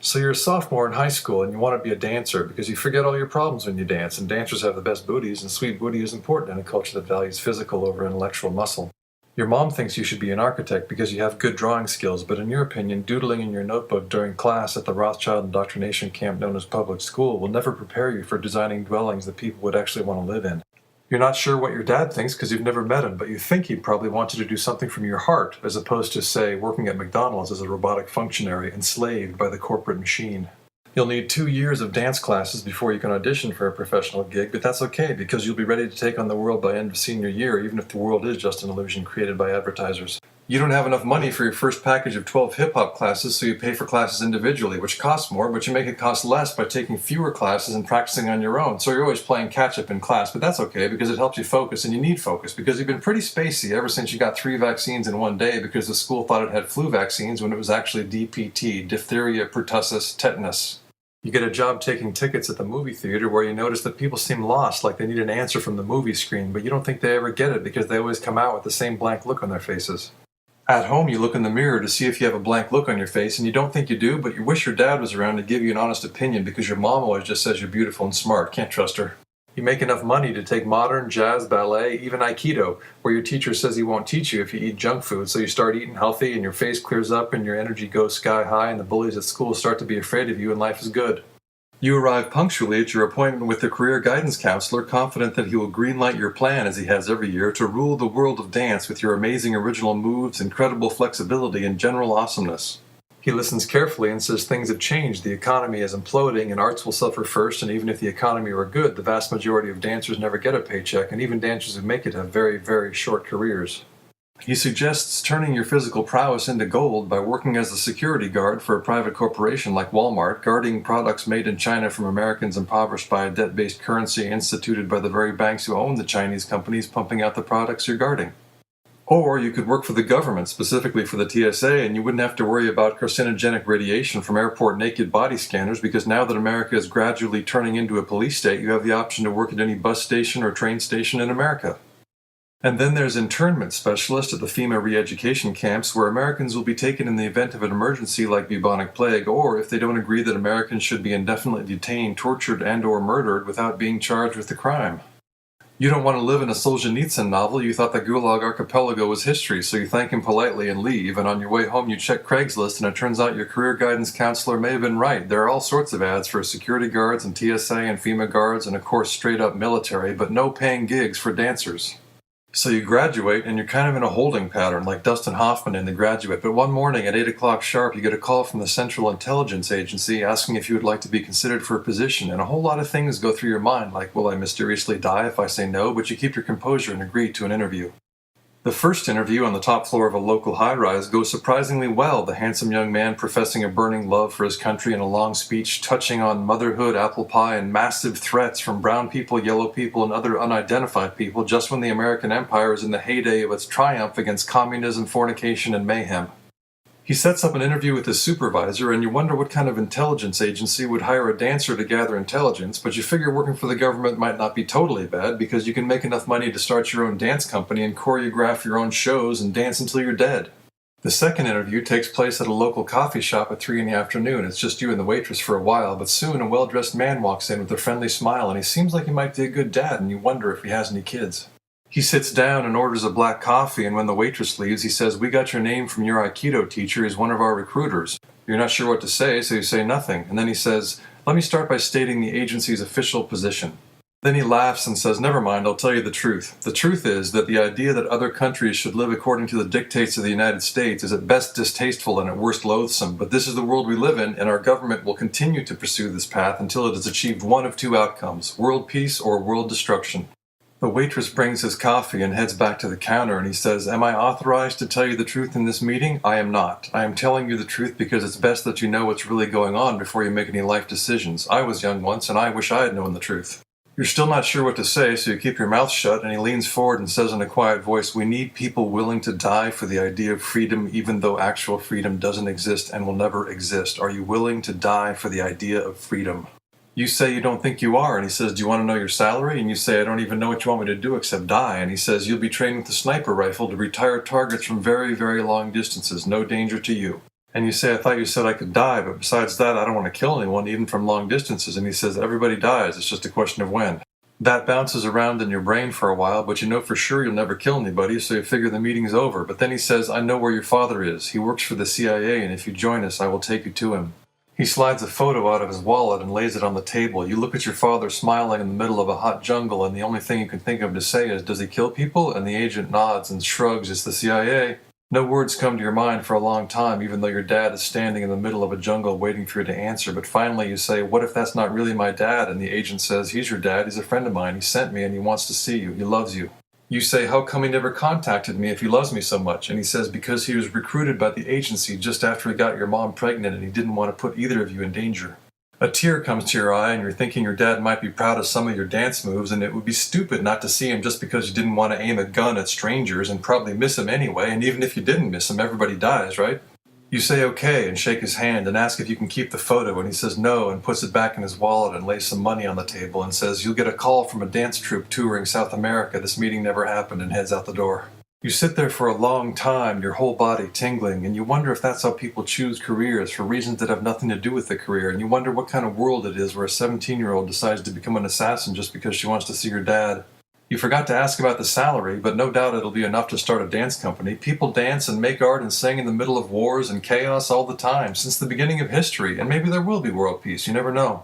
So you're a sophomore in high school and you want to be a dancer because you forget all your problems when you dance, and dancers have the best booties, and sweet booty is important in a culture that values physical over intellectual muscle. Your mom thinks you should be an architect because you have good drawing skills, but in your opinion, doodling in your notebook during class at the Rothschild indoctrination camp known as public school will never prepare you for designing dwellings that people would actually want to live in. You're not sure what your dad thinks because you've never met him, but you think he'd probably want you to do something from your heart, as opposed to, say, working at McDonald's as a robotic functionary enslaved by the corporate machine. You'll need 2 years of dance classes before you can audition for a professional gig, but that's okay because you'll be ready to take on the world by end of senior year, even if the world is just an illusion created by advertisers. You don't have enough money for your first package of 12 hip-hop classes, so you pay for classes individually, which costs more, but you make it cost less by taking fewer classes and practicing on your own. So you're always playing catch-up in class, but that's okay because it helps you focus, and you need focus because you've been pretty spacey ever since you got 3 vaccines in one day because the school thought it had flu vaccines when it was actually DPT, diphtheria, pertussis, tetanus. You get a job taking tickets at the movie theater where you notice that people seem lost, like they need an answer from the movie screen, but you don't think they ever get it because they always come out with the same blank look on their faces. At home, you look in the mirror to see if you have a blank look on your face, and you don't think you do, but you wish your dad was around to give you an honest opinion because your mom always just says you're beautiful and smart. Can't trust her. You make enough money to take modern, jazz, ballet, even Aikido, where your teacher says he won't teach you if you eat junk food, so you start eating healthy and your face clears up and your energy goes sky high and the bullies at school start to be afraid of you and life is good. You arrive punctually at your appointment with the career guidance counselor, confident that he will greenlight your plan, as he has every year, to rule the world of dance with your amazing original moves, incredible flexibility, and general awesomeness. He listens carefully and says things have changed, the economy is imploding, and arts will suffer first, and even if the economy were good, the vast majority of dancers never get a paycheck, and even dancers who make it have very, very short careers. He suggests turning your physical prowess into gold by working as a security guard for a private corporation like Walmart, guarding products made in China from Americans impoverished by a debt-based currency instituted by the very banks who own the Chinese companies pumping out the products you're guarding. Or you could work for the government, specifically for the TSA, and you wouldn't have to worry about carcinogenic radiation from airport naked body scanners because now that America is gradually turning into a police state, you have the option to work at any bus station or train station in America. And then there's internment specialist at the FEMA re-education camps, where Americans will be taken in the event of an emergency like bubonic plague, or if they don't agree that Americans should be indefinitely detained, tortured, and/or murdered without being charged with the crime. You don't want to live in a Solzhenitsyn novel. You thought the Gulag Archipelago was history, so you thank him politely and leave, and on your way home you check Craigslist, and it turns out your career guidance counselor may have been right. There are all sorts of ads for security guards and TSA and FEMA guards and of course straight-up military, but no paying gigs for dancers. So you graduate, and you're kind of in a holding pattern, like Dustin Hoffman in The Graduate, but one morning at 8 o'clock sharp, you get a call from the Central Intelligence Agency asking if you would like to be considered for a position, and a whole lot of things go through your mind, like, will I mysteriously die if I say no? But you keep your composure and agree to an interview. The first interview on the top floor of a local high-rise goes surprisingly well, the handsome young man professing a burning love for his country in a long speech touching on motherhood, apple pie, and massive threats from brown people, yellow people, and other unidentified people just when the American empire is in the heyday of its triumph against communism, fornication, and mayhem. He sets up an interview with his supervisor, and you wonder what kind of intelligence agency would hire a dancer to gather intelligence, but you figure working for the government might not be totally bad because you can make enough money to start your own dance company and choreograph your own shows and dance until you're dead. The second interview takes place at a local coffee shop at 3 in the afternoon. It's just you and the waitress for a while, but soon a well-dressed man walks in with a friendly smile, and he seems like he might be a good dad, and you wonder if he has any kids. He sits down and orders a black coffee, and when the waitress leaves, he says, "We got your name from your Aikido teacher. He's one of our recruiters." You're not sure what to say, so you say nothing. And then he says, "Let me start by stating the agency's official position." Then he laughs and says, "Never mind, I'll tell you the truth. The truth is that the idea that other countries should live according to the dictates of the United States is at best distasteful and at worst loathsome, but this is the world we live in, and our government will continue to pursue this path until it has achieved one of 2 outcomes, world peace or world destruction." The waitress brings his coffee and heads back to the counter, and he says, "Am I authorized to tell you the truth in this meeting? I am not. I am telling you the truth because it's best that you know what's really going on before you make any life decisions. I was young once, and I wish I had known the truth." You're still not sure what to say, so you keep your mouth shut, and he leans forward and says in a quiet voice, "We need people willing to die for the idea of freedom, even though actual freedom doesn't exist and will never exist. Are you willing to die for the idea of freedom?" You say you don't think you are, and he says, "Do you want to know your salary?" And you say, "I don't even know what you want me to do except die." And he says, "You'll be trained with a sniper rifle to retire targets from very, very long distances. No danger to you." And you say, I thought you said I could die, but besides that, I don't want to kill anyone, even from long distances. And he says, everybody dies, it's just a question of when. That bounces around in your brain for a while, but you know for sure you'll never kill anybody, so you figure the meeting's over. But then he says, I know where your father is. He works for the CIA, and if you join us, I will take you to him. He slides a photo out of his wallet and lays it on the table. You look at your father smiling in the middle of a hot jungle, and the only thing you can think of to say is, does he kill people? And the agent nods and shrugs, it's the CIA. No words come to your mind for a long time, even though your dad is standing in the middle of a jungle waiting for you to answer. But finally you say, what if that's not really my dad? And the agent says, he's your dad, he's a friend of mine, he sent me and he wants to see you, he loves you. You say, how come he never contacted me if he loves me so much? And he says, because he was recruited by the agency just after he got your mom pregnant and he didn't want to put either of you in danger. A tear comes to your eye and you're thinking your dad might be proud of some of your dance moves, and it would be stupid not to see him just because you didn't want to aim a gun at strangers and probably miss him anyway, and even if you didn't miss him, everybody dies, right? You say okay and shake his hand and ask if you can keep the photo, and he says no and puts it back in his wallet and lays some money on the table and says, you'll get a call from a dance troupe touring South America, this meeting never happened, and heads out the door. You sit there for a long time, your whole body tingling, and you wonder if that's how people choose careers for reasons that have nothing to do with the career, and you wonder what kind of world it is where a 17-year-old decides to become an assassin just because she wants to see her dad. You forgot to ask about the salary, but no doubt it'll be enough to start a dance company. People dance and make art and sing in the middle of wars and chaos all the time, since the beginning of history, and maybe there will be world peace, you never know.